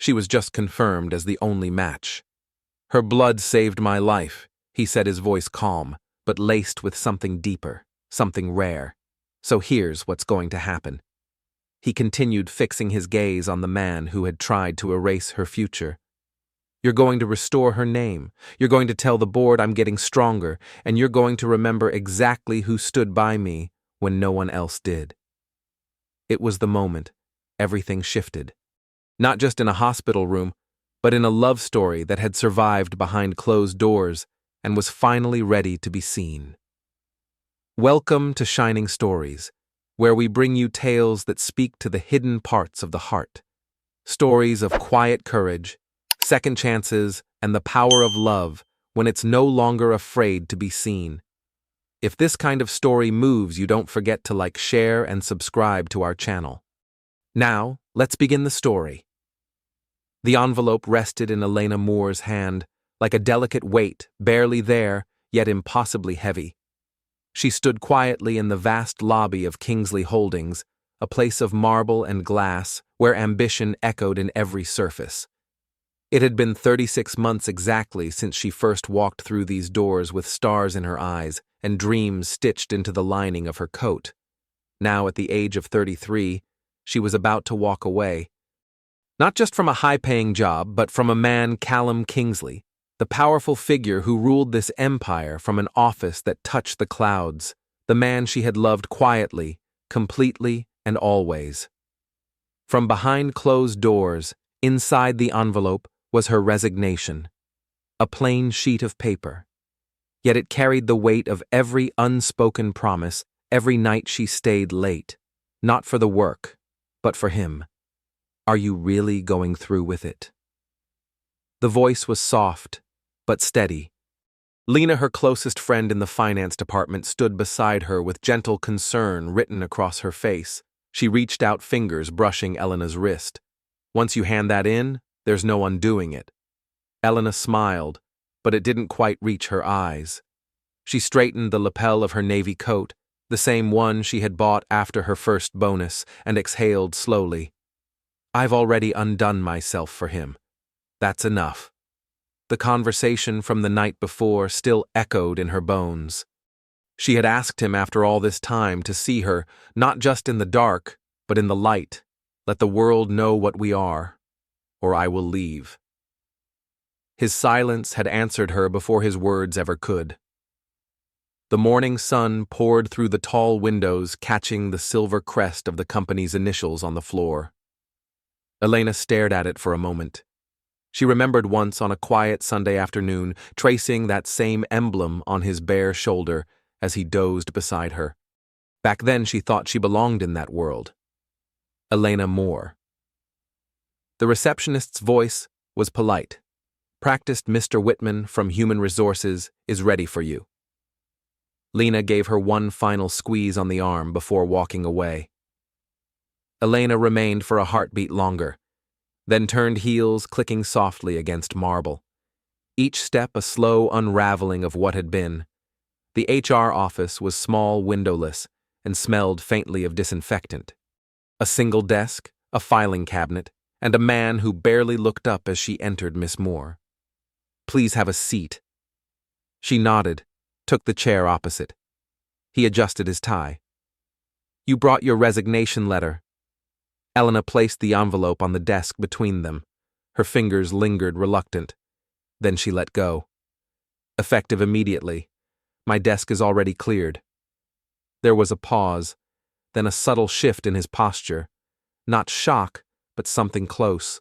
She was just confirmed as the only match. "Her blood saved my life," he said, his voice calm, but laced with something deeper, something rare. "So here's what's going to happen." He continued, fixing his gaze on the man who had tried to erase her future. "You're going to restore her name. You're going to tell the board I'm getting stronger, and you're going to remember exactly who stood by me when no one else did." It was the moment everything shifted. Not just in a hospital room, but in a love story that had survived behind closed doors and was finally ready to be seen. Welcome to Shining Stories, where we bring you tales that speak to the hidden parts of the heart. Stories of quiet courage, second chances, and the power of love when it's no longer afraid to be seen. If this kind of story moves you, don't forget to like, share, and subscribe to our channel. Now, let's begin the story. The envelope rested in Elena Moore's hand, like a delicate weight, barely there, yet impossibly heavy. She stood quietly in the vast lobby of Kingsley Holdings, a place of marble and glass where ambition echoed in every surface. It had been 36 months exactly since she first walked through these doors with stars in her eyes and dreams stitched into the lining of her coat. Now, at the age of 33, she was about to walk away. Not just from a high-paying job, but from a man, Callum Kingsley, the powerful figure who ruled this empire from an office that touched the clouds, the man she had loved quietly, completely, and always. From behind closed doors, inside the envelope, was her resignation, a plain sheet of paper. Yet it carried the weight of every unspoken promise every night she stayed late, not for the work, but for him. "Are you really going through with it?" The voice was soft, but steady. Lena, her closest friend in the finance department, stood beside her with gentle concern written across her face. She reached out, fingers brushing Elena's wrist. "Once you hand that in, there's no undoing it." Elena smiled, but it didn't quite reach her eyes. She straightened the lapel of her navy coat, the same one she had bought after her first bonus, and exhaled slowly. "I've already undone myself for him. That's enough." The conversation from the night before still echoed in her bones. She had asked him after all this time to see her, not just in the dark, but in the light. "Let the world know what we are, or I will leave." His silence had answered her before his words ever could. The morning sun poured through the tall windows, catching the silver crest of the company's initials on the floor. Elena stared at it for a moment. She remembered once on a quiet Sunday afternoon tracing that same emblem on his bare shoulder as he dozed beside her. Back then she thought she belonged in that world. Elena Moore. The receptionist's voice was polite. "Practiced Mr. Whitman from Human Resources is ready for you." Lena gave her one final squeeze on the arm before walking away. Elena remained for a heartbeat longer, then turned heels, clicking softly against marble. Each step a slow unraveling of what had been. The HR office was small, windowless, and smelled faintly of disinfectant. A single desk, a filing cabinet, and a man who barely looked up as she entered. "Miss Moore, please have a seat." She nodded, took the chair opposite. He adjusted his tie. "You brought your resignation letter." Elena placed the envelope on the desk between them. Her fingers lingered reluctant. Then she let go. "Effective immediately. My desk is already cleared." There was a pause, then a subtle shift in his posture. Not shock, but something close.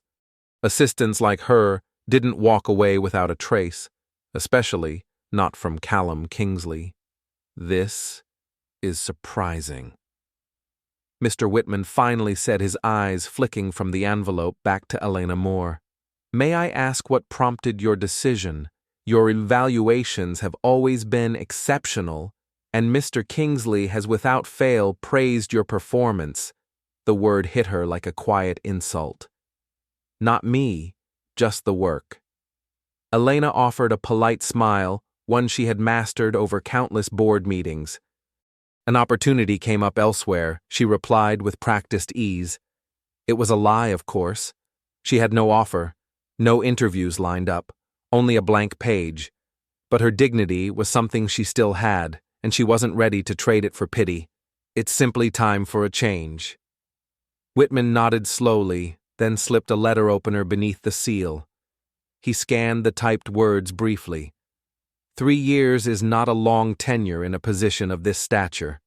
Assistants like her didn't walk away without a trace, especially not from Callum Kingsley. "This is surprising." Mr. Whitman finally said, his eyes flicking from the envelope back to Elena Moore. "May I ask what prompted your decision? Your evaluations have always been exceptional, and Mr. Kingsley has without fail praised your performance." The word hit her like a quiet insult. "Not me, just the work." Elena offered a polite smile, one she had mastered over countless board meetings. "An opportunity came up elsewhere," she replied with practiced ease. It was a lie, of course. She had no offer, no interviews lined up, only a blank page. But her dignity was something she still had, and she wasn't ready to trade it for pity. It's simply time for a change. Whitman nodded slowly, then slipped a letter opener beneath the seal. He scanned the typed words briefly. 3 years is not a long tenure in a position of this stature.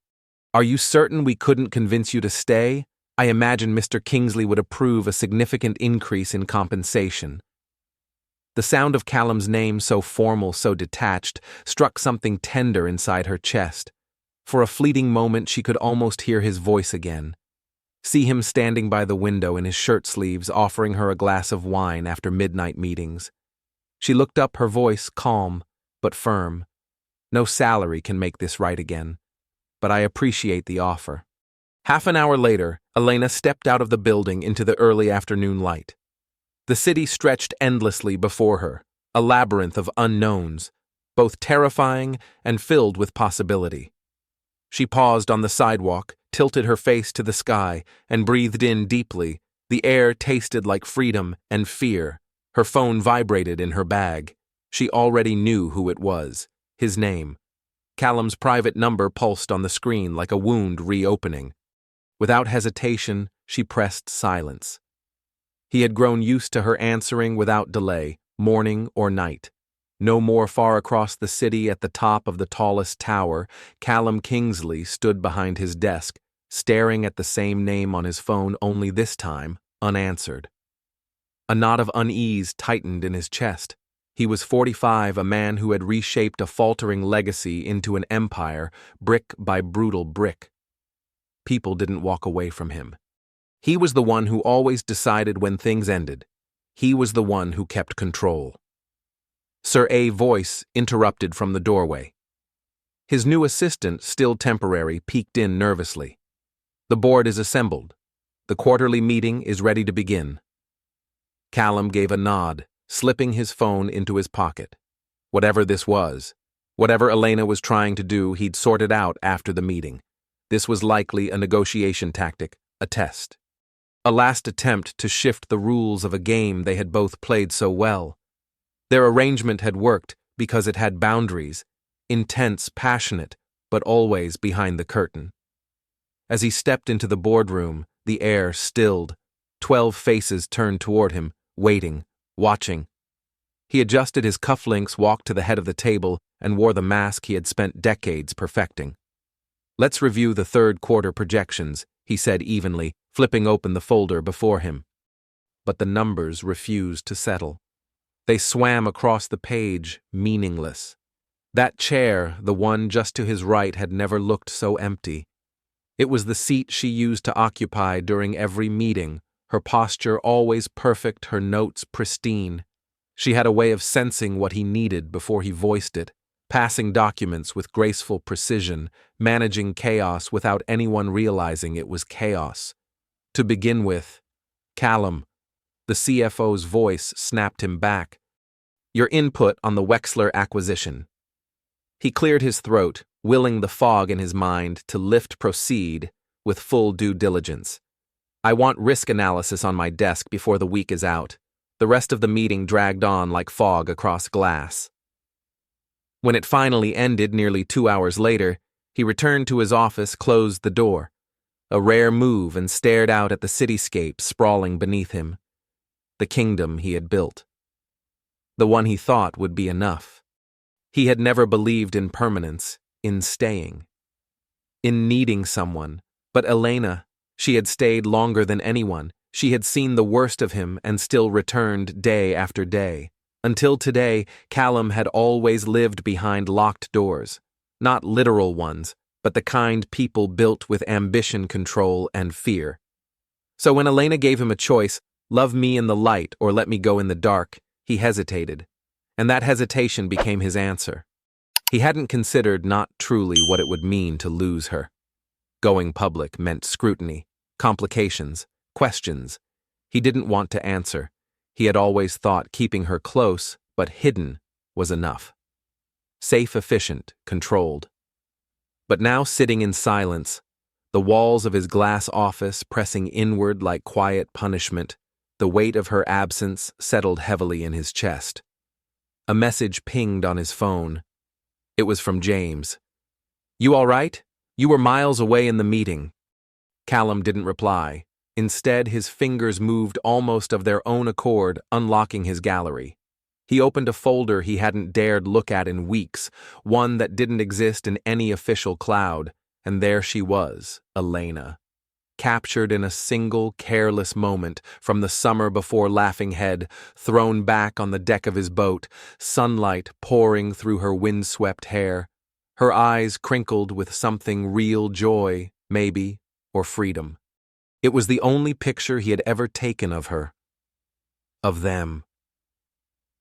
Are you certain we couldn't convince you to stay? I imagine Mr. Kingsley would approve a significant increase in compensation. The sound of Callum's name, so formal, so detached, struck something tender inside her chest. For a fleeting moment she could almost hear his voice again. See him standing by the window in his shirt sleeves, offering her a glass of wine after midnight meetings. She looked up, her voice calm, but firm. No salary can make this right again, but I appreciate the offer. Half an hour later, Elena stepped out of the building into the early afternoon light. The city stretched endlessly before her, a labyrinth of unknowns, both terrifying and filled with possibility. She paused on the sidewalk, tilted her face to the sky, and breathed in deeply. The air tasted like freedom and fear. Her phone vibrated in her bag. She already knew who it was. His name. Callum's private number pulsed on the screen like a wound reopening. Without hesitation, she pressed silence. He had grown used to her answering without delay, morning or night. No more far across the city at the top of the tallest tower, Callum Kingsley stood behind his desk, staring at the same name on his phone, only this time unanswered. A knot of unease tightened in his chest. He was 45, a man who had reshaped a faltering legacy into an empire, brick by brutal brick. People didn't walk away from him. He was the one who always decided when things ended. He was the one who kept control. Sir A. voice interrupted from the doorway. His new assistant, still temporary, peeked in nervously. The board is assembled. The quarterly meeting is ready to begin. Callum gave a nod, slipping his phone into his pocket. Whatever this was, whatever Elena was trying to do, he'd sort it out after the meeting. This was likely a negotiation tactic, a test. A last attempt to shift the rules of a game they had both played so well. Their arrangement had worked because it had boundaries, intense, passionate, but always behind the curtain. As he stepped into the boardroom, the air stilled. 12 faces turned toward him, waiting, watching. He adjusted his cufflinks, walked to the head of the table, and wore the mask he had spent decades perfecting. Let's review the third quarter projections, he said evenly, flipping open the folder before him. But the numbers refused to settle. They swam across the page, meaningless. That chair, the one just to his right, had never looked so empty. It was the seat she used to occupy during every meeting, her posture always perfect, her notes pristine. She had a way of sensing what he needed before he voiced it, passing documents with graceful precision, managing chaos without anyone realizing it was chaos. To begin with, Callum, the CFO's voice snapped him back. Your input on the Wexler acquisition. He cleared his throat, willing the fog in his mind to proceed with full due diligence. I want risk analysis on my desk before the week is out. The rest of the meeting dragged on like fog across glass. When it finally ended nearly 2 hours later, he returned to his office, closed the door. A rare move, and stared out at the cityscape sprawling beneath him. The kingdom he had built. The one he thought would be enough. He had never believed in permanence, in staying, in needing someone. But Elena, she had stayed longer than anyone. She had seen the worst of him and still returned day after day. Until today, Callum had always lived behind locked doors. Not literal ones, but the kind people built with ambition, control, and fear. So when Elena gave him a choice, love me in the light or let me go in the dark, he hesitated. And that hesitation became his answer. He hadn't considered not truly what it would mean to lose her. Going public meant scrutiny, complications, questions. He didn't want to answer. He had always thought keeping her close, but hidden, was enough. Safe, efficient, controlled. But now sitting in silence, the walls of his glass office pressing inward like quiet punishment, The weight of her absence settled heavily in his chest. A message pinged on his phone. It was from James. "You all right? You were miles away in the meeting." Callum didn't reply. Instead, his fingers moved almost of their own accord, unlocking his gallery. He opened a folder he hadn't dared look at in weeks, one that didn't exist in any official cloud, and there she was, Elena. Captured in a single, careless moment from the summer before Laughing Head, thrown back on the deck of his boat, sunlight pouring through her windswept hair, her eyes crinkled with something real joy, maybe, or freedom. It was the only picture he had ever taken of her. Of them.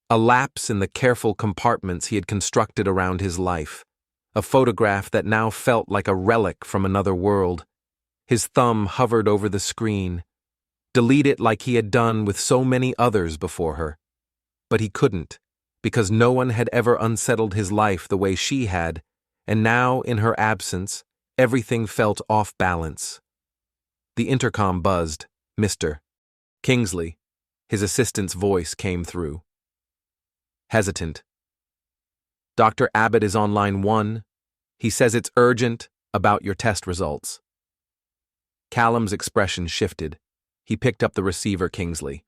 A lapse in the careful compartments he had constructed around his life. A photograph that now felt like a relic from another world. His thumb hovered over the screen. Delete it like he had done with so many others before her. But he couldn't, because no one had ever unsettled his life the way she had, and now, in her absence, everything felt off balance. The intercom buzzed. "Mr. Kingsley." His assistant's voice came through. Hesitant. "Dr. Abbott is on line 1. He says it's urgent about your test results." Callum's expression shifted. He picked up the receiver. "Kingsley."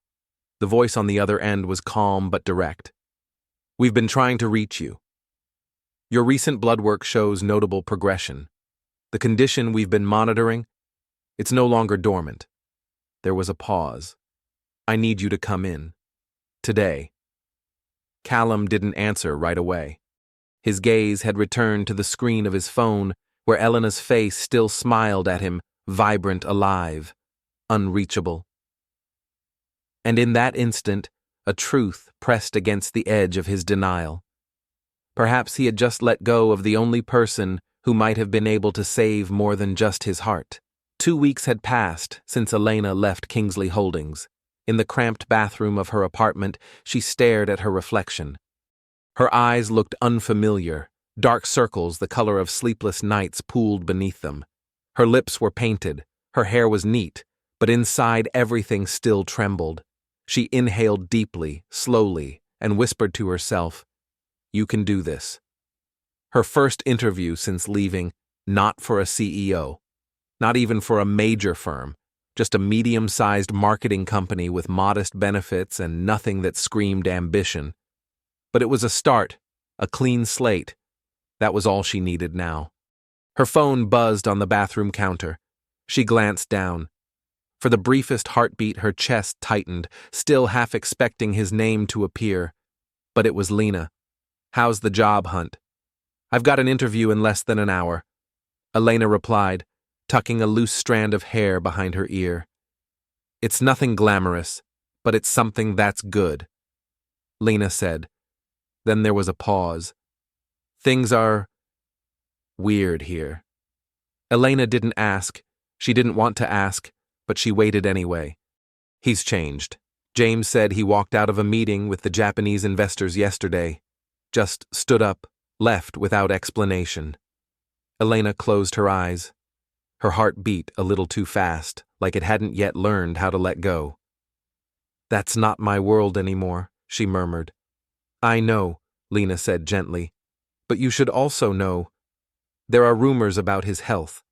The voice on the other end was calm but direct. "We've been trying to reach you. Your recent blood work shows notable progression. The condition we've been monitoring, it's no longer dormant." There was a pause. "I need you to come in. Today." Callum didn't answer right away. His gaze had returned to the screen of his phone, where Elena's face still smiled at him, vibrant, alive, unreachable. And in that instant, a truth pressed against the edge of his denial. Perhaps he had just let go of the only person who might have been able to save more than just his heart. 2 weeks had passed since Elena left Kingsley Holdings. In the cramped bathroom of her apartment, she stared at her reflection. Her eyes looked unfamiliar, dark circles the color of sleepless nights pooled beneath them. Her lips were painted, her hair was neat, but inside everything still trembled. She inhaled deeply, slowly, and whispered to herself, "You can do this." Her first interview since leaving, not for a CEO, not even for a major firm, just a medium-sized marketing company with modest benefits and nothing that screamed ambition. But it was a start, a clean slate. That was all she needed now. Her phone buzzed on the bathroom counter. She glanced down. For the briefest heartbeat, her chest tightened, still half expecting his name to appear. But it was Lena. "How's the job hunt?" "I've got an interview in less than an hour," Elena replied, tucking a loose strand of hair behind her ear. "It's nothing glamorous, but it's something that's good," Lena said. Then there was a pause. "Things are weird here." Elena didn't ask. She didn't want to ask, but she waited anyway. "He's changed. James said he walked out of a meeting with the Japanese investors yesterday. Just stood up, left without explanation." Elena closed her eyes. Her heart beat a little too fast, like it hadn't yet learned how to let go. "That's not my world anymore," she murmured. "I know," Lena said gently, "but you should also know. There are rumors about his health.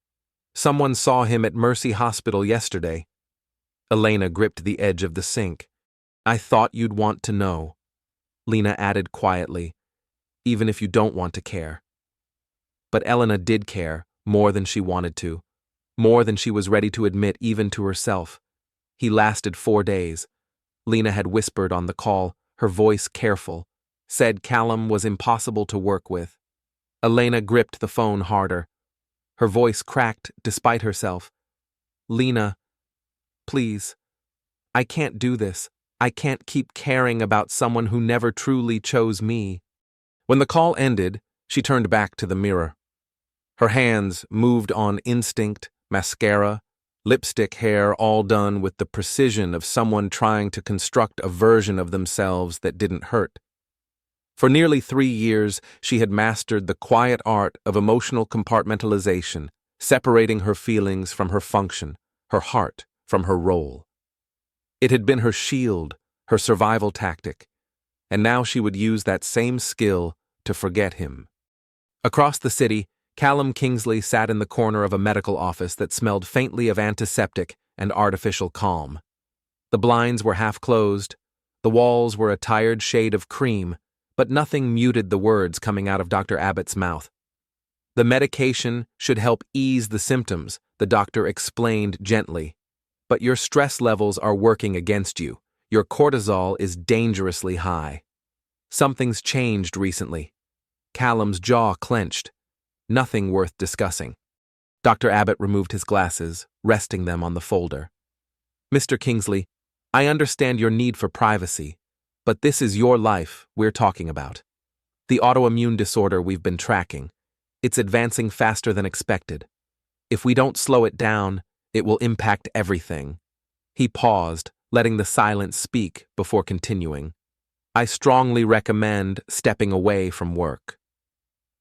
Someone saw him at Mercy Hospital yesterday." Elena gripped the edge of the sink. "I thought you'd want to know," Lena added quietly, "even if you don't want to care." But Elena did care, more than she wanted to. More than she was ready to admit even to herself. He lasted 4 days. Lena had whispered on the call, her voice careful, said Callum was impossible to work with. Elena gripped the phone harder. Her voice cracked despite herself. "Lena, please. I can't do this. I can't keep caring about someone who never truly chose me." When the call ended, she turned back to the mirror. Her hands moved on instinct, mascara, lipstick, hair, all done with the precision of someone trying to construct a version of themselves that didn't hurt. For nearly 3 years, she had mastered the quiet art of emotional compartmentalization, separating her feelings from her function, her heart from her role. It had been her shield, her survival tactic, and now she would use that same skill to forget him. Across the city, Callum Kingsley sat in the corner of a medical office that smelled faintly of antiseptic and artificial calm. The blinds were half closed, the walls were a tired shade of cream, but nothing muted the words coming out of Dr. Abbott's mouth. The medication should help ease the symptoms, the doctor explained gently. But your stress levels are working against you. Your cortisol is dangerously high. Something's changed recently. Callum's jaw clenched. Nothing worth discussing. Dr. Abbott removed his glasses, resting them on the folder. Mr. Kingsley, I understand your need for privacy, but this is your life we're talking about. The autoimmune disorder we've been tracking. It's advancing faster than expected. If we don't slow it down, it will impact everything. He paused, letting the silence speak before continuing. I strongly recommend stepping away from work.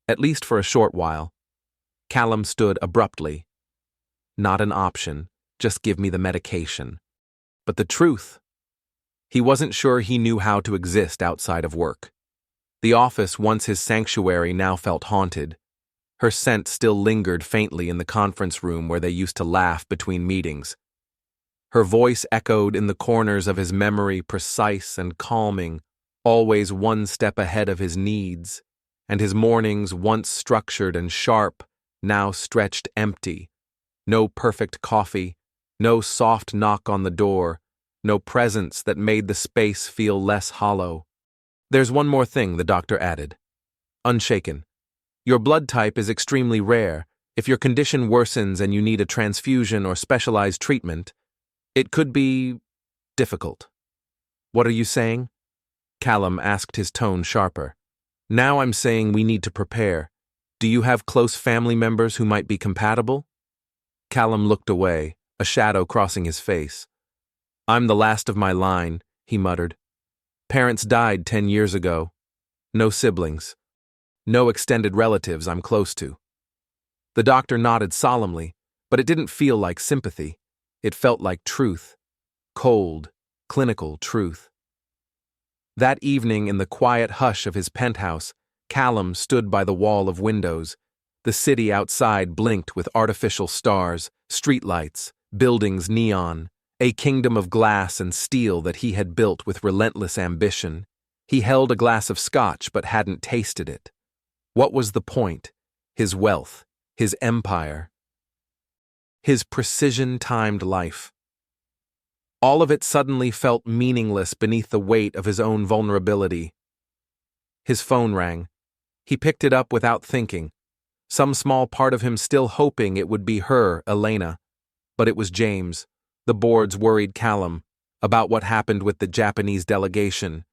At least for a short while. Callum stood abruptly. Not an option, just give me the medication. But the truth? He wasn't sure he knew how to exist outside of work. The office, once his sanctuary, now felt haunted. Her scent still lingered faintly in the conference room where they used to laugh between meetings. Her voice echoed in the corners of his memory, precise and calming, always one step ahead of his needs, and his mornings, once structured and sharp, now stretched empty. No perfect coffee, no soft knock on the door, no presence that made the space feel less hollow. There's one more thing, the doctor added. Unshaken. Your blood type is extremely rare. If your condition worsens and you need a transfusion or specialized treatment, it could be difficult. What are you saying? Callum asked, his tone sharper. Now I'm saying we need to prepare. Do you have close family members who might be compatible? Callum looked away, a shadow crossing his face. I'm the last of my line, he muttered. Parents died 10 years ago. No siblings. No extended relatives I'm close to. The doctor nodded solemnly, but it didn't feel like sympathy. It felt like truth. Cold, clinical truth. That evening, in the quiet hush of his penthouse, Callum stood by the wall of windows. The city outside blinked with artificial stars, streetlights, buildings neon, a kingdom of glass and steel that he had built with relentless ambition. He held a glass of scotch but hadn't tasted it. What was the point? His wealth, his empire, his precision-timed life. All of it suddenly felt meaningless beneath the weight of his own vulnerability. His phone rang. He picked it up without thinking, some small part of him still hoping it would be her, Elena. But it was James. The boards worried Callum about what happened with the Japanese delegation.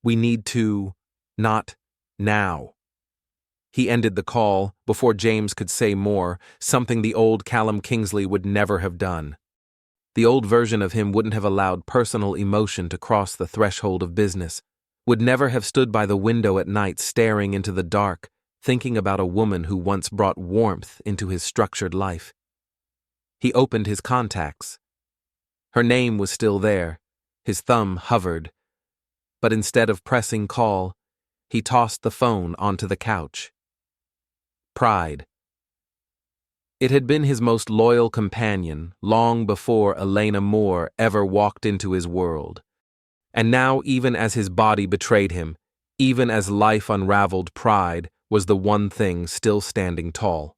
We need to, not now. He ended the call before James could say more, something the old Callum Kingsley would never have done. The old version of him wouldn't have allowed personal emotion to cross the threshold of business, would never have stood by the window at night staring into the dark, thinking about a woman who once brought warmth into his structured life. He opened his contacts. Her name was still there. His thumb hovered. But instead of pressing call, he tossed the phone onto the couch. Pride. It had been his most loyal companion long before Elena Moore ever walked into his world. And now, even as his body betrayed him, even as life unraveled, pride was the one thing still standing tall.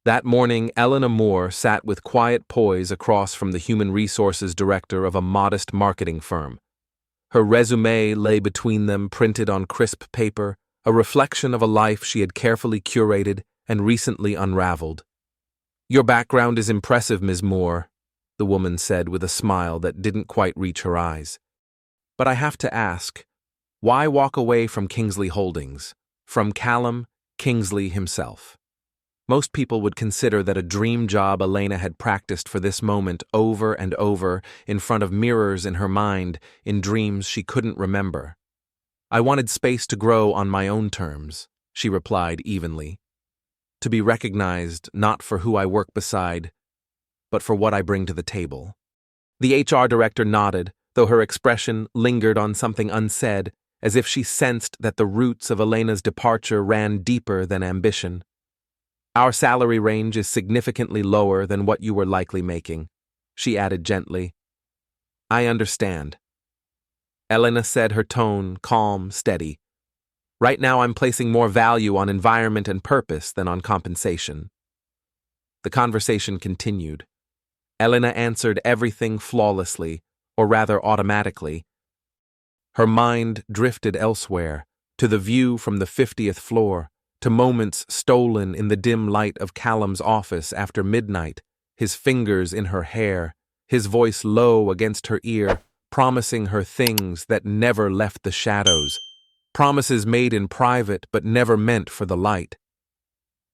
That morning, Elena Moore sat with quiet poise across from the human resources director of a modest marketing firm. Her resume lay between them, printed on crisp paper, a reflection of a life she had carefully curated and recently unraveled. Your background is impressive, Ms. Moore, the woman said with a smile that didn't quite reach her eyes. But I have to ask, why walk away from Kingsley Holdings, from Callum Kingsley himself? Most people would consider that a dream job Elena had practiced for this moment over and over in front of mirrors in her mind, in dreams she couldn't remember. I wanted space to grow on my own terms, she replied evenly. To be recognized not for who I work beside, but for what I bring to the table. The HR director nodded, though her expression lingered on something unsaid, as if she sensed that the roots of Elena's departure ran deeper than ambition. "Our salary range is significantly lower than what you were likely making," she added gently. "I understand." Elena said, her tone calm, steady. "Right now I'm placing more value on environment and purpose than on compensation." The conversation continued. Elena answered everything flawlessly, or rather automatically. Her mind drifted elsewhere, to the view from the 50th floor, to moments stolen in the dim light of Callum's office after midnight, his fingers in her hair, his voice low against her ear, promising her things that never left the shadows, promises made in private but never meant for the light.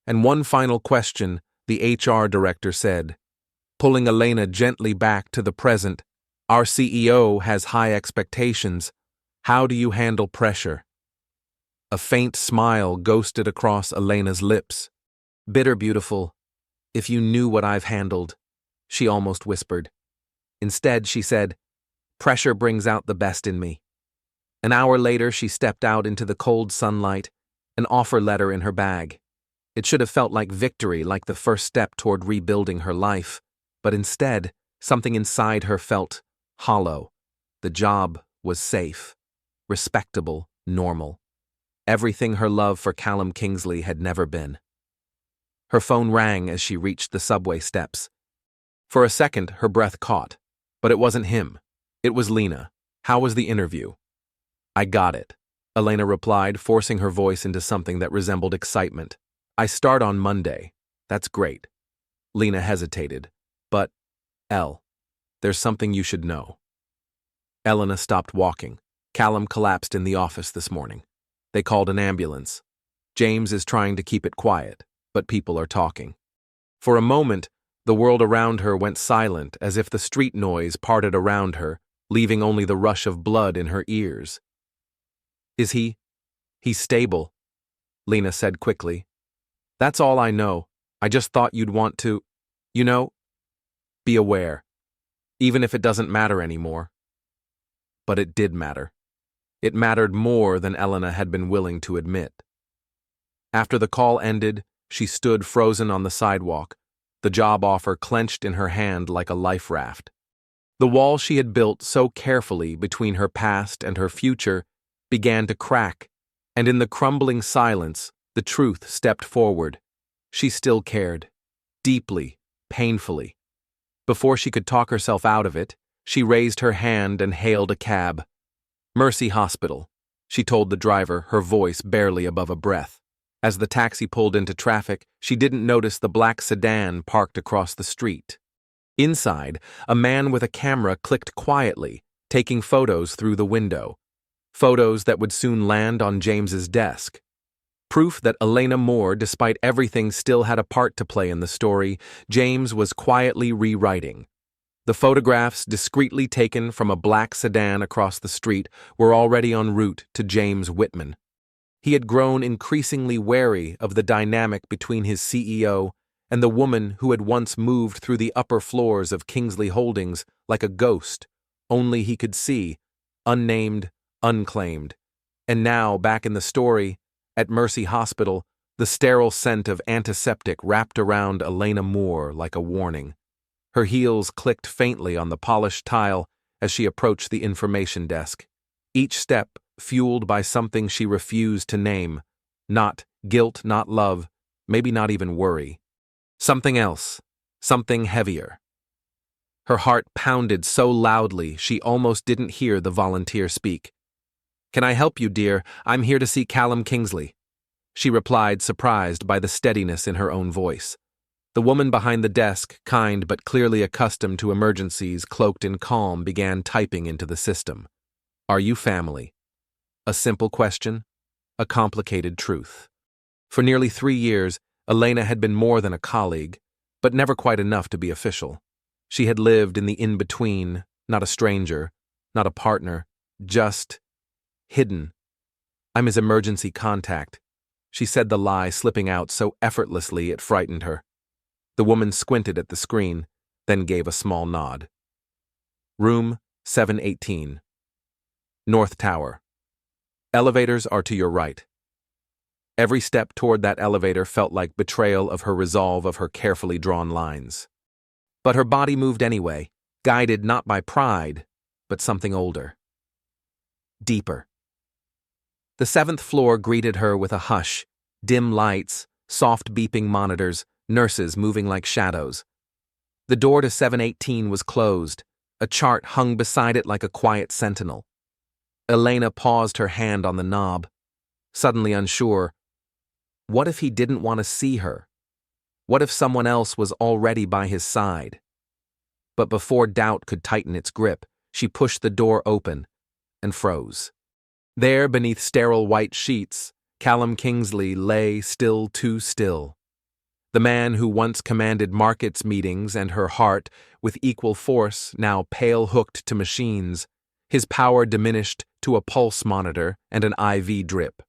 And one final question, the HR director said, pulling Elena gently back to the present. "Our CEO has high expectations. How do you handle pressure?" A faint smile ghosted across Elena's lips. "Bitter beautiful. If you knew what I've handled," she almost whispered. Instead, she said, "Pressure brings out the best in me." An hour later, she stepped out into the cold sunlight, an offer letter in her bag. It should have felt like victory, like the first step toward rebuilding her life. But instead, something inside her felt hollow. The job was safe, respectable, normal. Everything her love for Callum Kingsley had never been. Her phone rang as she reached the subway steps. For a second, her breath caught. But it wasn't him. It was Lena. "How was the interview?" "I got it," Elena replied, forcing her voice into something that resembled excitement. "I start on Monday." "That's great." Lena hesitated. "But, there's something you should know." Elena stopped walking. "Callum collapsed in the office this morning. They called an ambulance. James is trying to keep it quiet, but people are talking." For a moment, the world around her went silent, as if the street noise parted around her, leaving only the rush of blood in her ears. "Is he's stable," Lena said quickly. "That's all I know. I just thought you'd want to, be aware, even if it doesn't matter anymore." But it did matter. It mattered more than Elena had been willing to admit. After the call ended, she stood frozen on the sidewalk, the job offer clenched in her hand like a life raft. The wall she had built so carefully between her past and her future began to crack, and in the crumbling silence, the truth stepped forward. She still cared. Deeply, painfully. Before she could talk herself out of it, she raised her hand and hailed a cab. "Mercy Hospital," she told the driver, her voice barely above a breath. As the taxi pulled into traffic, she didn't notice the black sedan parked across the street. Inside, a man with a camera clicked quietly, taking photos through the window. Photos that would soon land on James's desk. Proof that Elena Moore, despite everything, still had a part to play in the story James was quietly rewriting. The photographs, discreetly taken from a black sedan across the street, were already en route to James Whitman. He had grown increasingly wary of the dynamic between his CEO and the woman who had once moved through the upper floors of Kingsley Holdings like a ghost, only he could see, unnamed, unclaimed. And now, back in the story, at Mercy Hospital, the sterile scent of antiseptic wrapped around Elena Moore like a warning. Her heels clicked faintly on the polished tile as she approached the information desk. Each step fueled by something she refused to name. Not guilt, not love, maybe not even worry. Something else, something heavier. Her heart pounded so loudly she almost didn't hear the volunteer speak. "Can I help you, dear? I'm here to see Callum Kingsley," she replied, surprised by the steadiness in her own voice. The woman behind the desk, kind but clearly accustomed to emergencies, cloaked in calm, began typing into the system. "Are you family?" A simple question, a complicated truth. For nearly 3 years, Elena had been more than a colleague, but never quite enough to be official. She had lived in the in-between, not a stranger, not a partner, just hidden. "I'm his emergency contact," she said, the lie slipping out so effortlessly it frightened her. The woman squinted at the screen, then gave a small nod. "Room 718. North Tower. Elevators are to your right. Every step toward that elevator felt like betrayal of her resolve of her carefully drawn lines. But her body moved anyway, guided not by pride, but something older. Deeper. The 7th floor greeted her with a hush, dim lights, soft beeping monitors, nurses moving like shadows. The door to 718 was closed, a chart hung beside it like a quiet sentinel. Elena paused her hand on the knob, suddenly unsure. What if he didn't want to see her? What if someone else was already by his side? But before doubt could tighten its grip, she pushed the door open and froze. There, beneath sterile white sheets, Callum Kingsley lay still too still. The man who once commanded markets meetings and her heart with equal force, now pale-hooked to machines, his power diminished to a pulse monitor and an IV drip.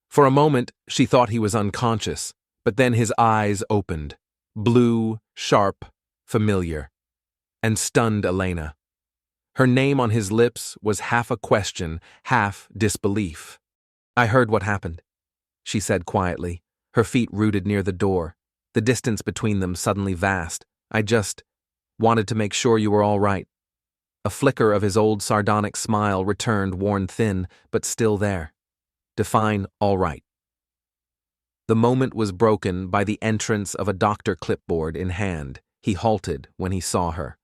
For a moment, she thought he was unconscious, but then his eyes opened, blue, sharp, familiar, and stunned Elena. Her name on his lips was half a question, half disbelief. "I heard what happened," she said quietly, her feet rooted near the door, the distance between them suddenly vast. "I just wanted to make sure you were all right." A flicker of his old sardonic smile returned, worn thin, but still there. Define all right. The moment was broken by the entrance of a doctor clipboard in hand. He halted when he saw her.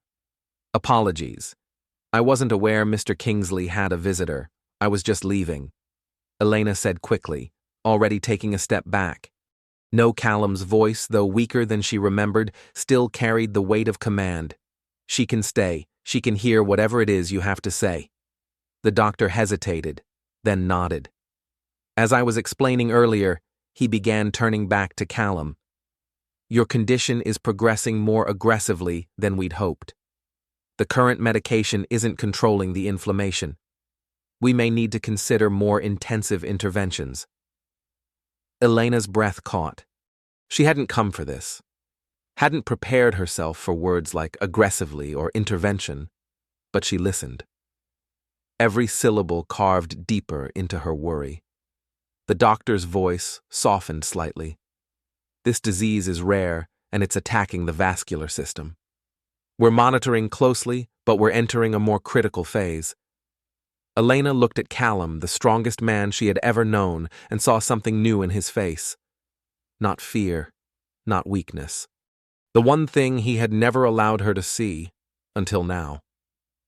"Apologies. I wasn't aware Mr. Kingsley had a visitor. I was just leaving," Elena said quickly, already taking a step back. No, Callum's voice, though weaker than she remembered, still carried the weight of command. "She can stay. She can hear whatever it is you have to say." The doctor hesitated, then nodded. "As I was explaining earlier," he began, turning back to Callum, "your condition is progressing more aggressively than we'd hoped. The current medication isn't controlling the inflammation. We may need to consider more intensive interventions." Elena's breath caught. She hadn't come for this, hadn't prepared herself for words like aggressively or intervention, but she listened. Every syllable carved deeper into her worry. The doctor's voice softened slightly. "This disease is rare, and it's attacking the vascular system. We're monitoring closely, but we're entering a more critical phase." Elena looked at Callum, the strongest man she had ever known, and saw something new in his face. Not fear, not weakness. The one thing he had never allowed her to see, until now.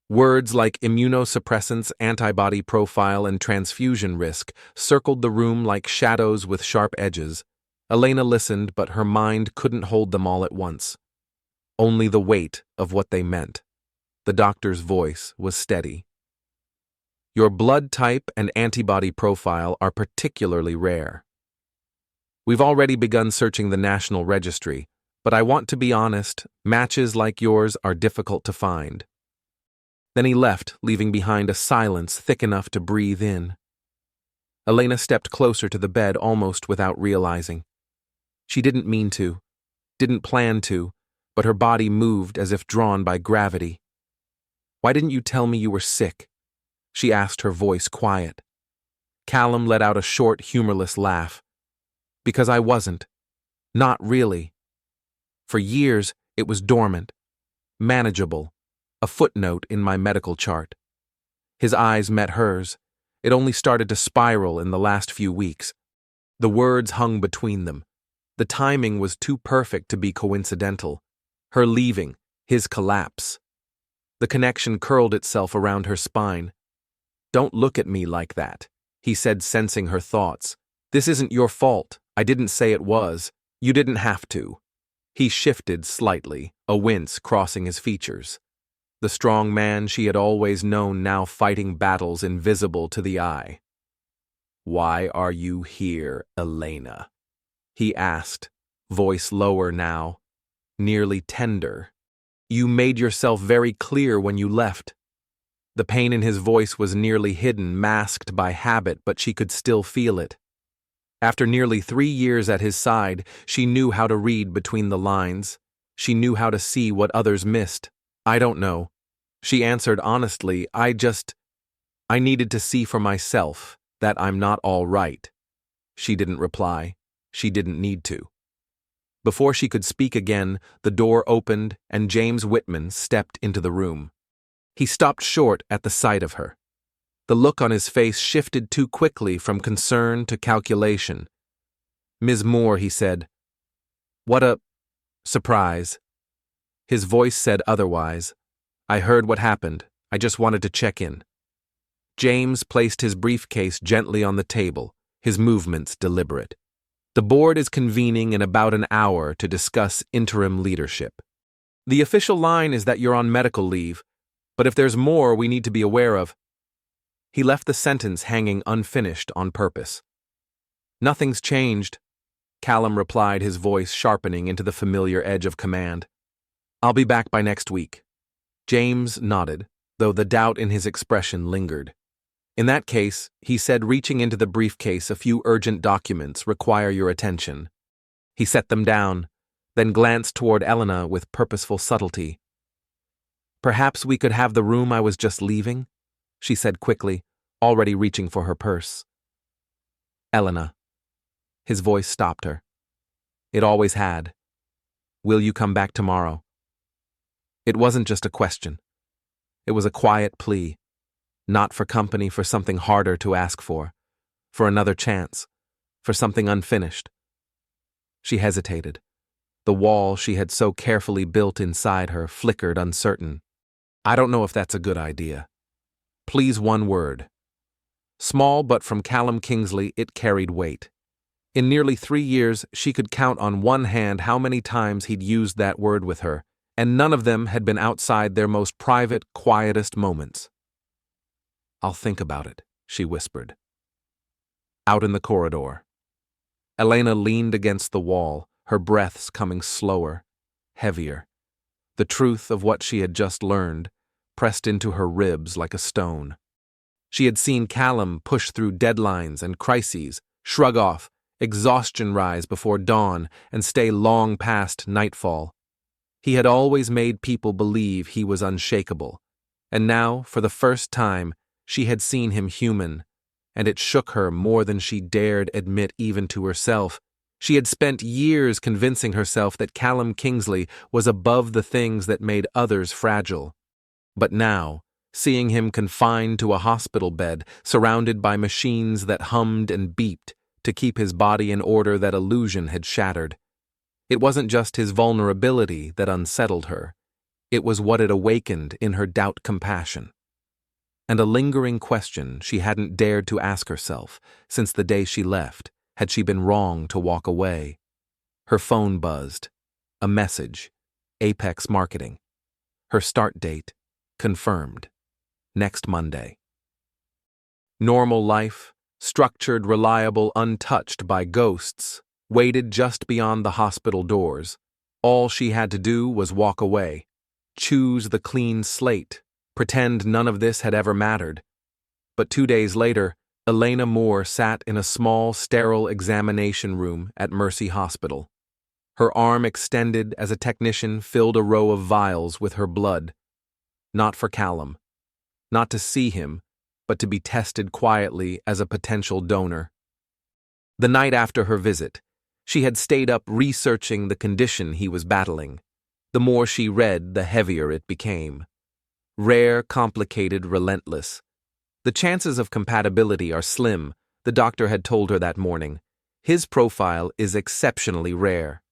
Words like immunosuppressants, antibody profile, and transfusion risk circled the room like shadows with sharp edges. Elena listened, but her mind couldn't hold them all at once. Only the weight of what they meant. The doctor's voice was steady. "Your blood type and antibody profile are particularly rare. We've already begun searching the National Registry, but I want to be honest, matches like yours are difficult to find." Then he left, leaving behind a silence thick enough to breathe in. Elena stepped closer to the bed almost without realizing. She didn't mean to, didn't plan to, but her body moved as if drawn by gravity. "Why didn't you tell me you were sick?" she asked, her voice quiet. Callum let out a short, humorless laugh. "Because I wasn't. Not really. For years, it was dormant, manageable, a footnote in my medical chart." His eyes met hers. It only started to spiral in the last few weeks. The words hung between them. The timing was too perfect to be coincidental. Her leaving, his collapse. The connection curled itself around her spine. "Don't look at me like that," he said, sensing her thoughts. "This isn't your fault. I didn't say it was. You didn't have to." He shifted slightly, a wince crossing his features. The strong man she had always known now fighting battles invisible to the eye. "Why are you here, Elena?" he asked, voice lower now, nearly tender. "You made yourself very clear when you left." The pain in his voice was nearly hidden, masked by habit, but she could still feel it. After nearly 3 years at his side, she knew how to read between the lines. She knew how to see what others missed. "I don't know. She answered honestly, I needed to see for myself that I'm not all right. She didn't reply. She didn't need to. Before she could speak again, the door opened and James Whitman stepped into the room. He stopped short at the sight of her. The look on his face shifted too quickly from concern to calculation. "Ms. Moore," he said. "What a surprise." His voice said otherwise. "I heard what happened. I just wanted to check in." James placed his briefcase gently on the table, his movements deliberate. "The board is convening in about an hour to discuss interim leadership. The official line is that you're on medical leave, but if there's more we need to be aware of." He left the sentence hanging unfinished on purpose. "Nothing's changed," Callum replied, his voice sharpening into the familiar edge of command. "I'll be back by next week." James nodded, though the doubt in his expression lingered. "In that case," he said, reaching into the briefcase, "a few urgent documents require your attention." He set them down, then glanced toward Elena with purposeful subtlety. "Perhaps we could have the room I was just leaving?" she said quickly, already reaching for her purse. "Elena." His voice stopped her. It always had. "Will you come back tomorrow?" It wasn't just a question. It was a quiet plea. Not for company, for something harder to ask for another chance, for something unfinished. She hesitated. The wall she had so carefully built inside her flickered uncertain. "I don't know if that's a good idea." Please, one word. Small, but from Callum Kingsley it carried weight. In nearly 3 years, she could count on one hand how many times he'd used that word with her, and none of them had been outside their most private, quietest moments. "I'll think about it," she whispered. Out in the corridor, Elena leaned against the wall, her breaths coming slower, heavier. The truth of what she had just learned pressed into her ribs like a stone. She had seen Callum push through deadlines and crises, shrug off, exhaustion rise before dawn, and stay long past nightfall. He had always made people believe he was unshakable, and now, for the first time, she had seen him human, and it shook her more than she dared admit even to herself. She had spent years convincing herself that Callum Kingsley was above the things that made others fragile. But now, seeing him confined to a hospital bed, surrounded by machines that hummed and beeped to keep his body in order that illusion had shattered, it wasn't just his vulnerability that unsettled her. It was what it awakened in her doubt-compassion. And a lingering question she hadn't dared to ask herself since the day she left: had she been wrong to walk away? Her phone buzzed. A message. Apex Marketing. Her start date. Confirmed. Next Monday. Normal life, structured, reliable, untouched by ghosts, waited just beyond the hospital doors. All she had to do was walk away. Choose the clean slate. Pretend none of this had ever mattered. But 2 days later, Elena Moore sat in a small, sterile examination room at Mercy Hospital. Her arm extended as a technician filled a row of vials with her blood. Not for Callum. Not to see him, but to be tested quietly as a potential donor. The night after her visit, she had stayed up researching the condition he was battling. The more she read, the heavier it became. Rare, complicated, relentless. The chances of compatibility are slim, the doctor had told her that morning. His profile is exceptionally rare.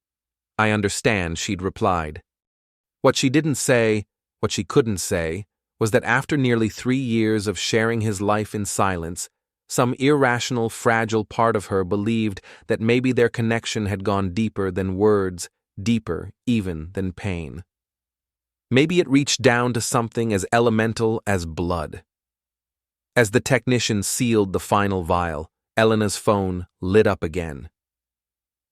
"I understand," she'd replied. What she didn't say, what she couldn't say, was that after nearly 3 years of sharing his life in silence, some irrational, fragile part of her believed that maybe their connection had gone deeper than words, deeper even than pain. Maybe it reached down to something as elemental as blood. As the technician sealed the final vial, Elena's phone lit up again.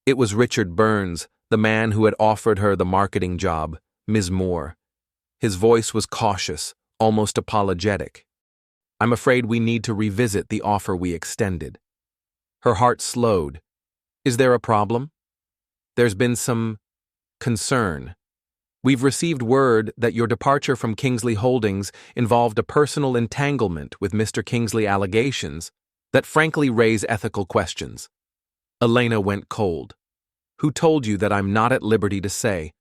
It was Richard Burns, the man who had offered her the marketing job, Ms. Moore. His voice was cautious, almost apologetic. "I'm afraid we need to revisit the offer we extended." Her heart slowed. "Is there a problem?" "There's been some concern." We've received word that your departure from Kingsley Holdings involved a personal entanglement with Mr. Kingsley allegations that frankly raise ethical questions. Elena went cold. Who told you that I'm not at liberty to say?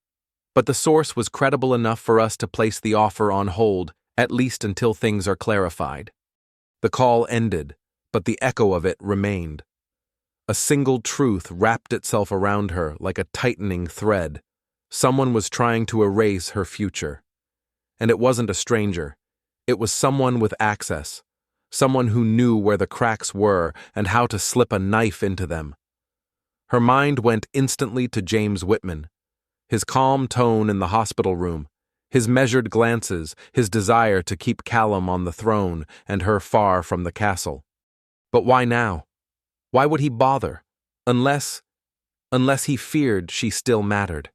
But the source was credible enough for us to place the offer on hold, at least until things are clarified. The call ended, but the echo of it remained. A single truth wrapped itself around her like a tightening thread. Someone was trying to erase her future. And it wasn't a stranger. It was someone with access. Someone who knew where the cracks were and how to slip a knife into them. Her mind went instantly to James Whitman. His calm tone in the hospital room, his measured glances, his desire to keep Callum on the throne and her far from the castle. But why now? Why would he bother? Unless he feared she still mattered.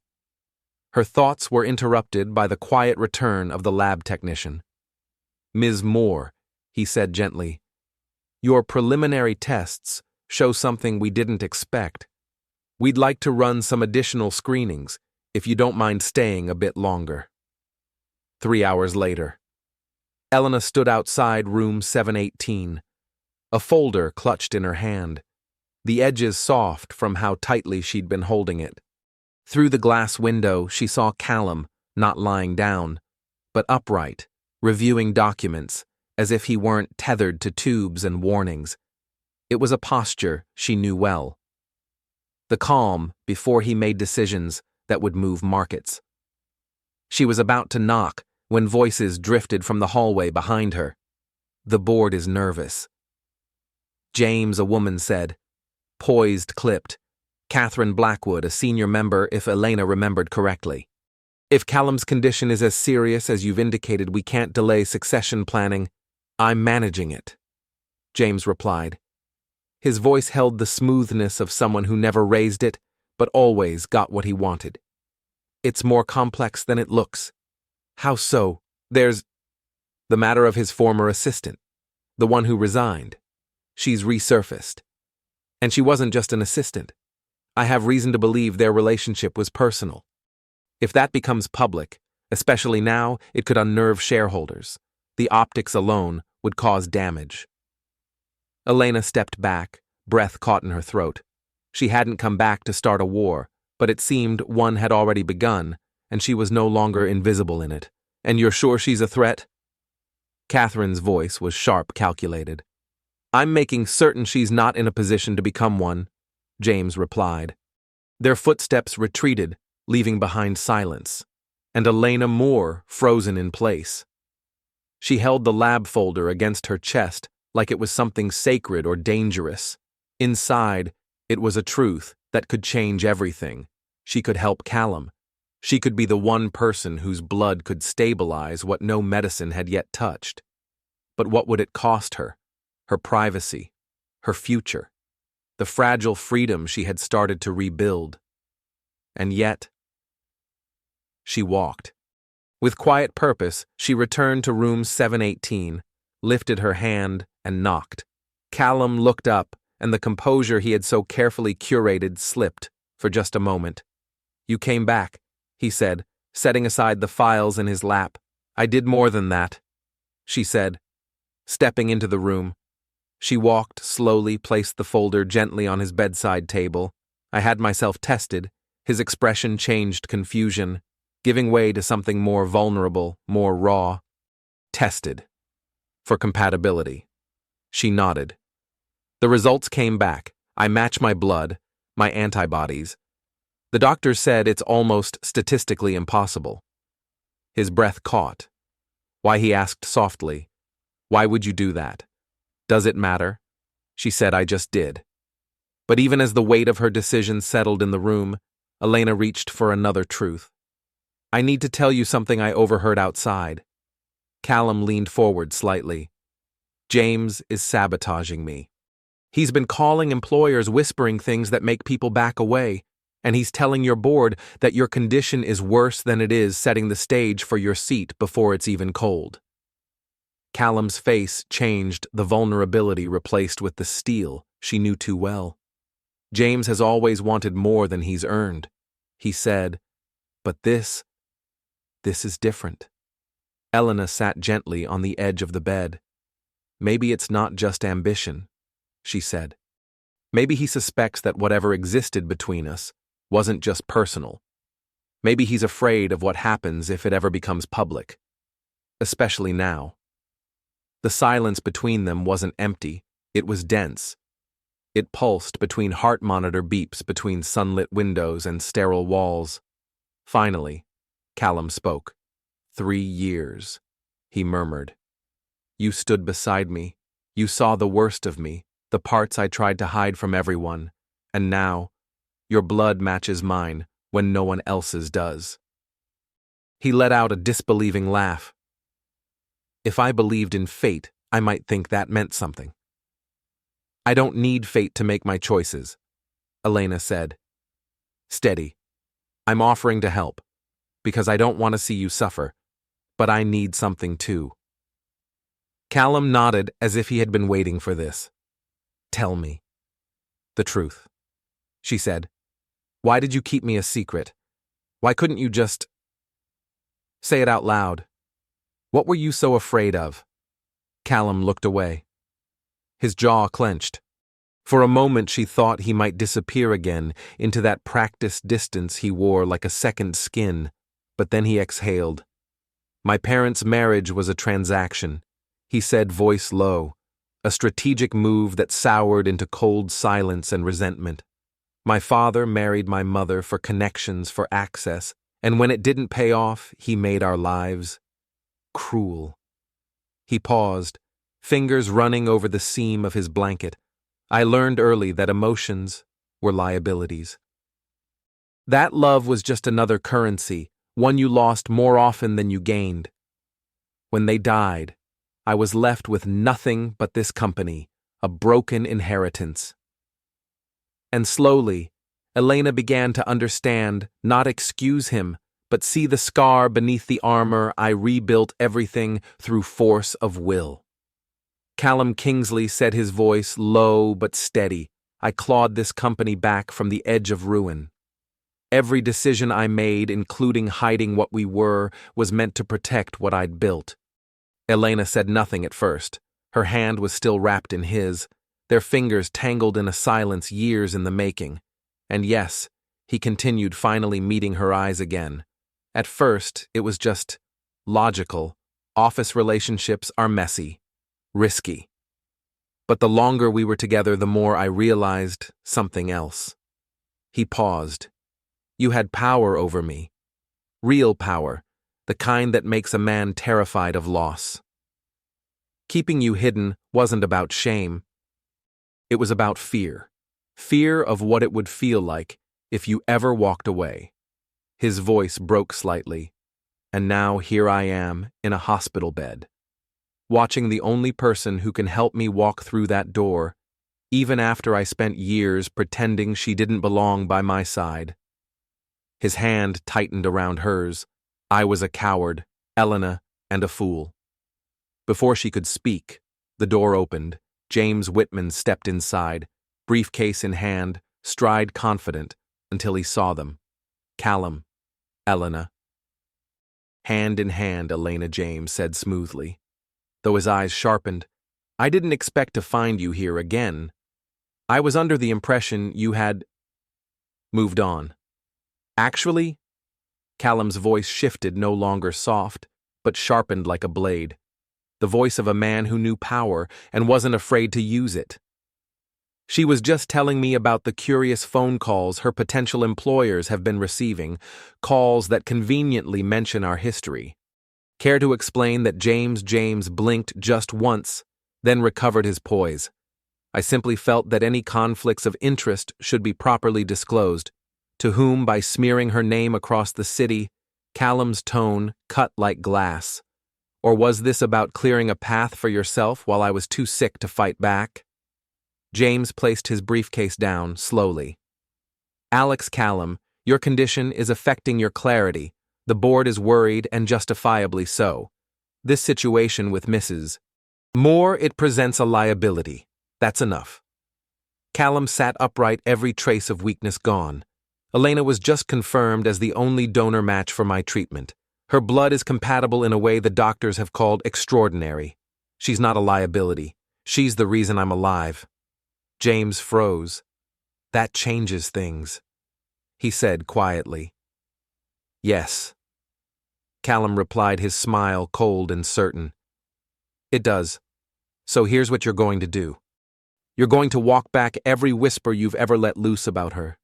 Her thoughts were interrupted by the quiet return of the lab technician. "Ms. Moore," he said gently, "your preliminary tests show something we didn't expect. We'd like to run some additional screenings, if you don't mind staying a bit longer." 3 hours later. Elena stood outside room 718, a folder clutched in her hand, the edges soft from how tightly she'd been holding it. Through the glass window, she saw Callum, not lying down, but upright, reviewing documents, as if he weren't tethered to tubes and warnings. It was a posture she knew well. The calm before he made decisions that would move markets. She was about to knock when voices drifted from the hallway behind her. "The board is nervous." James, a woman said, poised, clipped. Catherine Blackwood, a senior member, if Elena remembered correctly. "If Callum's condition is as serious as you've indicated, we can't delay succession planning. I'm managing it," James replied. His voice held the smoothness of someone who never raised it, but always got what he wanted. "It's more complex than it looks." "How so?" "There's the matter of his former assistant, the one who resigned. She's resurfaced. And she wasn't just an assistant. I have reason to believe their relationship was personal. If that becomes public, especially now, it could unnerve shareholders. The optics alone would cause damage." Elena stepped back, breath caught in her throat. She hadn't come back to start a war, but it seemed one had already begun, and she was no longer invisible in it. "And you're sure she's a threat?" Catherine's voice was sharp, calculated. "I'm making certain she's not in a position to become one," James replied. Their footsteps retreated, leaving behind silence, and Elena Moore frozen in place. She held the lab folder against her chest like it was something sacred or dangerous. Inside, it was a truth that could change everything. She could help Callum. She could be the one person whose blood could stabilize what no medicine had yet touched. But what would it cost her? Her privacy, her future, the fragile freedom she had started to rebuild. And yet, she walked. With quiet purpose, she returned to room 718, lifted her hand, and knocked. Callum looked up, and the composure he had so carefully curated slipped for just a moment. "You came back," he said, setting aside the files in his lap. "I did more than that," she said, stepping into the room. She walked slowly, placed the folder gently on his bedside table. "I had myself tested." His expression changed confusion, giving way to something more vulnerable, more raw. "Tested. For compatibility." She nodded. "The results came back. I match my blood, my antibodies. The doctor said it's almost statistically impossible." His breath caught. Why, he asked softly, "Why would you do that?" "Does it matter?" She said, "I just did." But even as the weight of her decision settled in the room, Elena reached for another truth. "I need to tell you something I overheard outside." Callum leaned forward slightly. "James is sabotaging me. He's been calling employers, whispering things that make people back away, and he's telling your board that your condition is worse than it is, setting the stage for your seat before it's even cold." Callum's face changed, the vulnerability replaced with the steel she knew too well. "James has always wanted more than he's earned," he said, "but this, This is different. Elena sat gently on the edge of the bed. Maybe it's not just ambition, she said. Maybe he suspects that whatever existed between us wasn't just personal. Maybe he's afraid of what happens if it ever becomes public. Especially now. The silence between them wasn't empty, it was dense. It pulsed between heart monitor beeps between sunlit windows and sterile walls. Finally, Callum spoke. 3 years, he murmured. You stood beside me. You saw the worst of me, the parts I tried to hide from everyone, and now, your blood matches mine when no one else's does. He let out a disbelieving laugh. If I believed in fate, I might think that meant something. I don't need fate to make my choices, Elena said. Steady. I'm offering to help, because I don't want to see you suffer, but I need something too. Callum nodded as if he had been waiting for this. Tell me. The truth, she said. Why did you keep me a secret? Why couldn't you just say it out loud? What were you so afraid of? Callum looked away. His jaw clenched. For a moment she thought he might disappear again into that practiced distance he wore like a second skin, but then he exhaled. My parents' marriage was a transaction, he said, voice low, a strategic move that soured into cold silence and resentment. My father married my mother for connections, for access, and when it didn't pay off, he made our lives cruel. He paused, fingers running over the seam of his blanket. I learned early that emotions were liabilities. That love was just another currency, one you lost more often than you gained. When they died, I was left with nothing but this company, a broken inheritance. And slowly, Elena began to understand, not excuse him, but see the scar beneath the armor. I rebuilt everything through force of will. Callum Kingsley said, his voice low but steady. I clawed this company back from the edge of ruin. Every decision I made, including hiding what we were, was meant to protect what I'd built. Elena said nothing at first. Her hand was still wrapped in his, their fingers tangled in a silence years in the making. And yes, he continued, finally meeting her eyes again. At first, it was just logical. Office relationships are messy, risky. But the longer we were together, the more I realized something else. He paused. You had power over me. Real power, the kind that makes a man terrified of loss. Keeping you hidden wasn't about shame. It was about fear. Fear of what it would feel like if you ever walked away. His voice broke slightly. And now here I am in a hospital bed, watching the only person who can help me walk through that door, even after I spent years pretending she didn't belong by my side. His hand tightened around hers. I was a coward, Elena, and a fool. Before she could speak, the door opened. James Whitman stepped inside, briefcase in hand, stride confident, until he saw them. Callum, Elena. Hand in hand, Elena, James said smoothly. Though his eyes sharpened, I didn't expect to find you here again. I was under the impression you had moved on. Actually, Callum's voice shifted, no longer soft, but sharpened like a blade. The voice of a man who knew power and wasn't afraid to use it. She was just telling me about the curious phone calls her potential employers have been receiving, calls that conveniently mention our history. Care to explain that James blinked just once, then recovered his poise. I simply felt that any conflicts of interest should be properly disclosed. To whom, by smearing her name across the city, Callum's tone cut like glass. Or was this about clearing a path for yourself while I was too sick to fight back? James placed his briefcase down, slowly. Alex Callum, your condition is affecting your clarity. The board is worried, and justifiably so. This situation with Mrs. Moore, it presents a liability. That's enough. Callum sat upright, every trace of weakness gone. Elena was just confirmed as the only donor match for my treatment. Her blood is compatible in a way the doctors have called extraordinary. She's not a liability. She's the reason I'm alive." James froze. "That changes things," he said quietly. "Yes." Callum replied, his smile cold and certain. "It does. So here's what you're going to do. You're going to walk back every whisper you've ever let loose about her.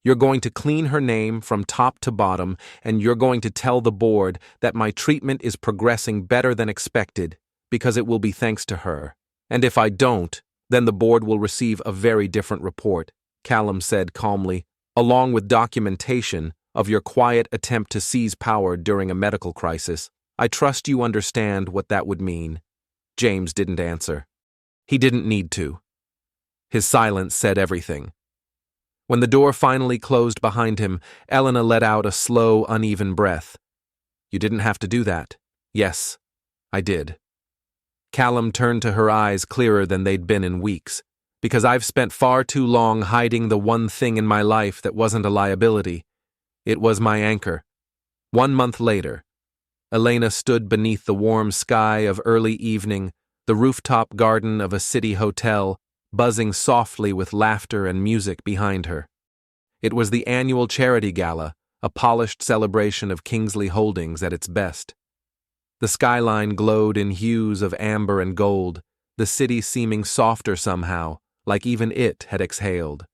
You're going to clean her name from top to bottom, and you're going to tell the board that my treatment is progressing better than expected, because it will be thanks to her. And if I don't, then the board will receive a very different report," Callum said calmly, "along with documentation of your quiet attempt to seize power during a medical crisis. I trust you understand what that would mean." James didn't answer. He didn't need to. His silence said everything. When the door finally closed behind him, Elena let out a slow, uneven breath. "You didn't have to do that." "Yes, I did." Callum turned to her eyes clearer than they'd been in weeks. "Because I've spent far too long hiding the one thing in my life that wasn't a liability. It was my anchor." 1 month later, Elena stood beneath the warm sky of early evening, the rooftop garden of a city hotel, buzzing softly with laughter and music behind her. It was the annual charity gala, a polished celebration of Kingsley Holdings at its best. The skyline glowed in hues of amber and gold, the city seeming softer somehow, like even it had exhaled.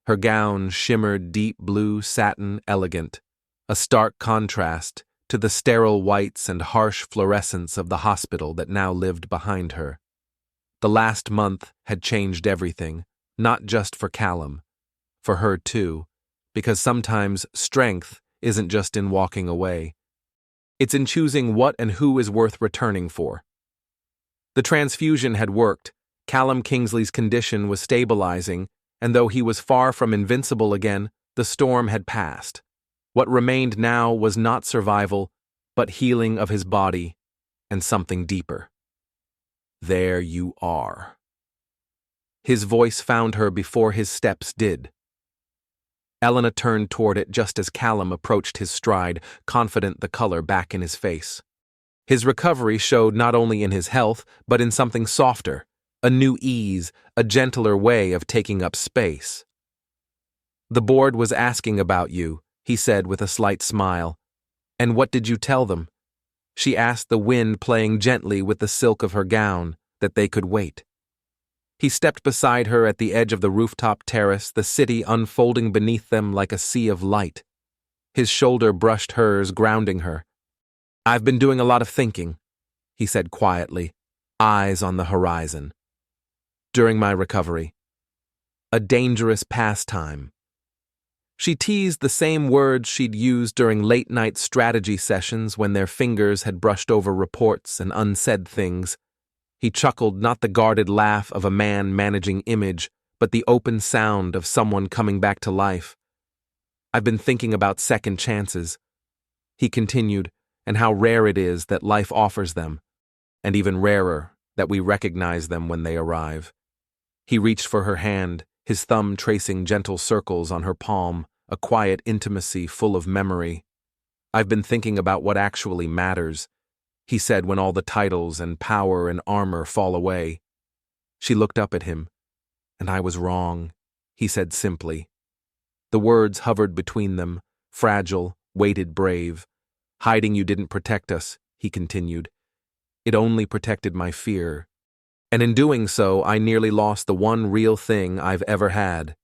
Her gown shimmered deep blue satin elegant, a stark contrast to the sterile whites and harsh fluorescence of the hospital that now lived behind her. The last month had changed everything, not just for Callum, for her too, because sometimes strength isn't just in walking away. It's in choosing what and who is worth returning for. The transfusion had worked, Callum Kingsley's condition was stabilizing, and though he was far from invincible again, the storm had passed. What remained now was not survival, but healing of his body and something deeper. "There you are." His voice found her before his steps did. Elena turned toward it just as Callum approached his stride, confident, the color back in his face. His recovery showed not only in his health, but in something softer, a new ease, a gentler way of taking up space. "The board was asking about you," he said with a slight smile. "And what did you tell them?" She asked, the wind playing gently with the silk of her gown, that they could wait. He stepped beside her at the edge of the rooftop terrace, the city unfolding beneath them like a sea of light. His shoulder brushed hers, grounding her. "I've been doing a lot of thinking," he said quietly, eyes on the horizon. "During my recovery. A dangerous pastime." She teased the same words she'd used during late-night strategy sessions when their fingers had brushed over reports and unsaid things. He chuckled, not the guarded laugh of a man managing image, but the open sound of someone coming back to life. "I've been thinking about second chances," he continued, "and how rare it is that life offers them, and even rarer that we recognize them when they arrive." He reached for her hand, his thumb tracing gentle circles on her palm, a quiet intimacy full of memory. "I've been thinking about what actually matters," he said, "when all the titles and power and armor fall away." She looked up at him. "And I was wrong," he said simply. The words hovered between them, fragile, weighted brave. "Hiding you didn't protect us," he continued. "It only protected my fear. And in doing so, I nearly lost the one real thing I've ever had."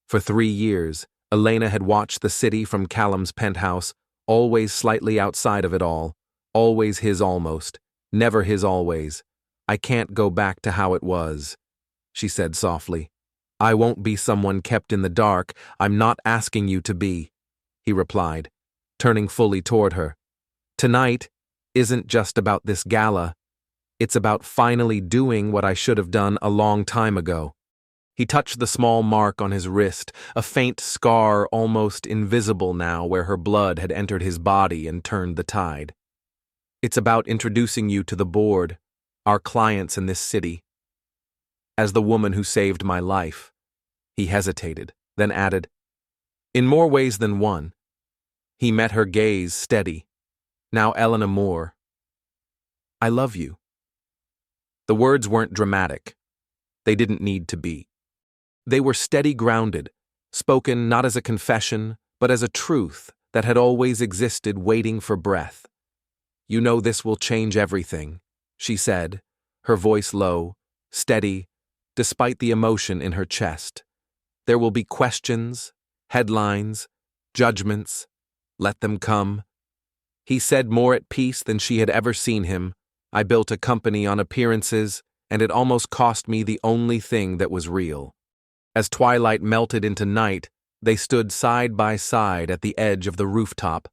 For 3 years, Elena had watched the city from Callum's penthouse, always slightly outside of it all, always his almost, never his always. "I can't go back to how it was," she said softly. "I won't be someone kept in the dark. I'm not asking you to be," he replied, turning fully toward her. "Tonight isn't just about this gala. It's about finally doing what I should have done a long time ago." He touched the small mark on his wrist, a faint scar almost invisible now where her blood had entered his body and turned the tide. "It's about introducing you to the board, our clients in this city. As the woman who saved my life." He hesitated, then added, "In more ways than one." He met her gaze steady. Now Elena Moore, I love you. The words weren't dramatic. They didn't need to be. They were steady grounded, spoken not as a confession, but as a truth that had always existed waiting for breath. You know this will change everything, she said, her voice low, steady, despite the emotion in her chest. There will be questions, headlines, judgments. Let them come. He said more at peace than she had ever seen him. I built a company on appearances, and it almost cost me the only thing that was real. As twilight melted into night, they stood side by side at the edge of the rooftop.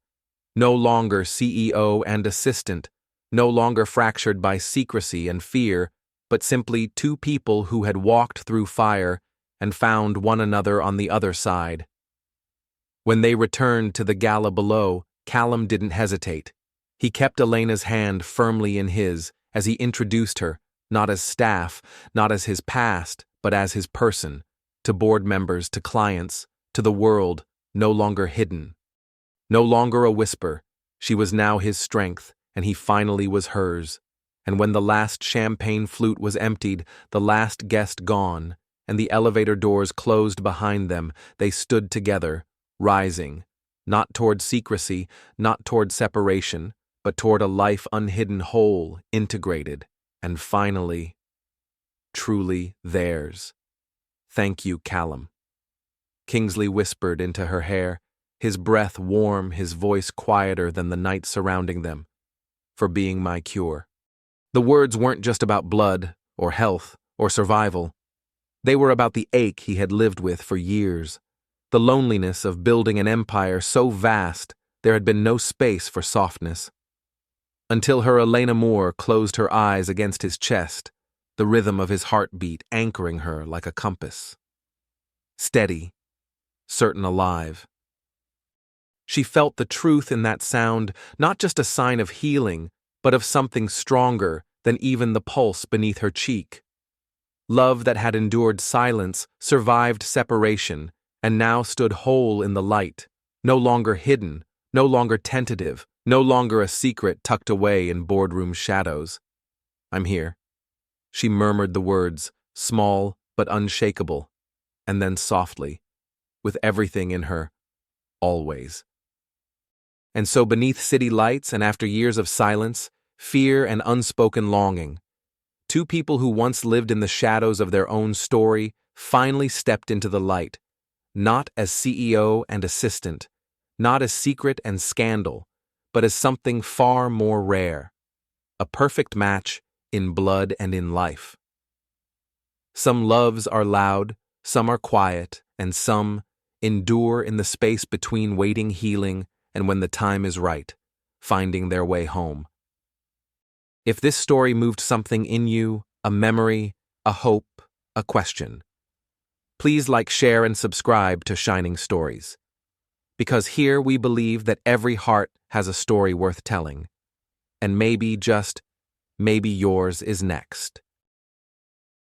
No longer CEO and assistant, no longer fractured by secrecy and fear, but simply two people who had walked through fire and found one another on the other side. When they returned to the gala below, Callum didn't hesitate. He kept Elena's hand firmly in his as he introduced her, not as staff, not as his past, but as his person, to board members, to clients, to the world, no longer hidden. No longer a whisper, she was now his strength, and he finally was hers. And when the last champagne flute was emptied, the last guest gone, and the elevator doors closed behind them, they stood together, rising, not toward secrecy, not toward separation, but toward a life unhidden, whole, integrated, and finally, truly theirs. Thank you, Callum. Kingsley whispered into her hair, his breath warm, his voice quieter than the night surrounding them, for being my cure. The words weren't just about blood, or health, or survival. They were about the ache he had lived with for years, the loneliness of building an empire so vast there had been no space for softness. Until her Elena Moore closed her eyes against his chest, the rhythm of his heartbeat anchoring her like a compass. Steady, certain alive. She felt the truth in that sound, not just a sign of healing, but of something stronger than even the pulse beneath her cheek. Love that had endured silence, survived separation, and now stood whole in the light, no longer hidden, no longer tentative, no longer a secret tucked away in boardroom shadows. I'm here. She murmured the words, small but unshakable, and then softly, with everything in her, always. And so beneath city lights and after years of silence, fear and unspoken longing, two people who once lived in the shadows of their own story finally stepped into the light, not as CEO and assistant, not as secret and scandal, but as something far more rare, a perfect match in blood and in life. Some loves are loud, some are quiet, and some endure in the space between waiting healing and when the time is right, finding their way home. If this story moved something in you, a memory, a hope, a question, please like, share, and subscribe to Shining Stories. Because here we believe that every heart has a story worth telling, and maybe, just maybe yours is next.